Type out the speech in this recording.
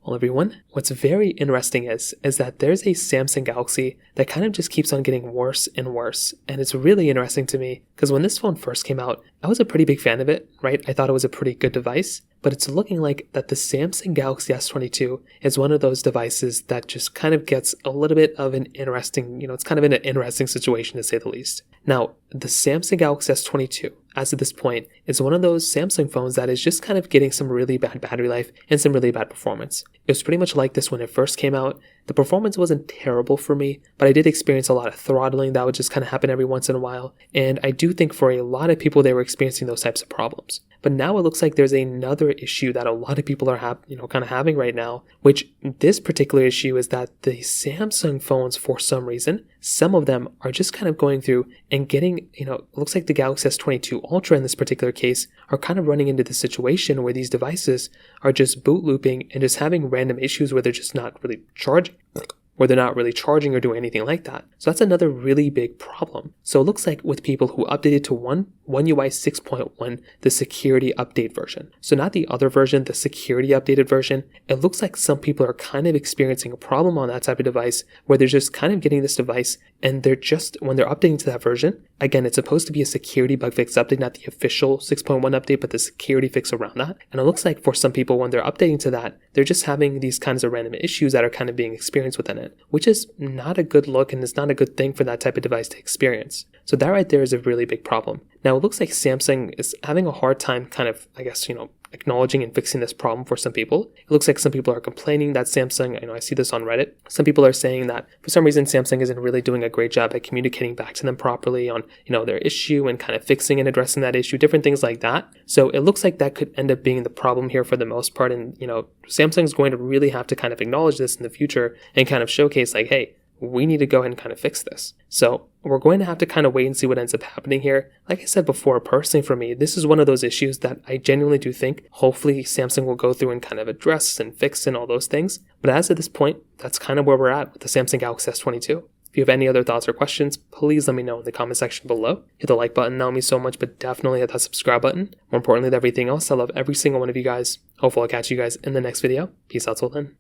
Well, everyone, what's very interesting is that there's a Samsung Galaxy that kind of just keeps on getting worse and worse. And it's really interesting to me because when this phone first came out, I was a pretty big fan of it, right? I thought it was a pretty good device, but it's looking like that the Samsung Galaxy S22 is one of those devices that just kind of gets a little bit of an interesting, it's kind of in an interesting situation to say the least. Now, the Samsung Galaxy S22, as of this point, is one of those Samsung phones that is just kind of getting some really bad battery life and some really bad performance. It was pretty much like this when it first came out. The performance wasn't terrible for me, but I did experience a lot of throttling that would just kind of happen every once in a while. And I do think for a lot of people, they were experiencing those types of problems. But now it looks like there's another issue that a lot of people are kind of having right now, which this particular issue is that the Samsung phones, for some reason, some of them are just kind of going through and getting, it looks like the Galaxy S22 Ultra in this particular case are kind of running into the situation where these devices are just boot looping and just having random issues where they're just not really charging. Where they're not really charging or doing anything like that. So that's another really big problem. So it looks like with people who updated to One UI 6.1, the security update version. So not the other version, the security updated version. It looks like some people are kind of experiencing a problem on that type of device where they're just kind of getting this device and they're just, when they're updating to that version, again, it's supposed to be a security bug fix update, not the official 6.1 update, but the security fix around that. And it looks like for some people, when they're updating to that, they're just having these kinds of random issues that are kind of being experienced within it, which is not a good look and it's not a good thing for that type of device to experience. So that right there is a really big problem. Now, it looks like Samsung is having a hard time kind of, acknowledging and fixing this problem for some people. It looks like some people are complaining that Samsung, I see this on Reddit. Some people are saying that for some reason Samsung isn't really doing a great job at communicating back to them properly on, their issue and kind of fixing and addressing that issue, different things like that. So it looks like that could end up being the problem here for the most part. And, Samsung's going to really have to kind of acknowledge this in the future and kind of showcase like, hey, we need to go ahead and kind of fix this. So we're going to have to kind of wait and see what ends up happening here. Like I said before, personally for me, this is one of those issues that I genuinely do think hopefully Samsung will go through and kind of address and fix and all those things. But as of this point, that's kind of where we're at with the Samsung Galaxy S22. If you have any other thoughts or questions, please let me know in the comment section below. Hit the like button, that would mean so much, but definitely hit that subscribe button. More importantly than everything else, I love every single one of you guys. Hopefully I'll catch you guys in the next video. Peace out till then.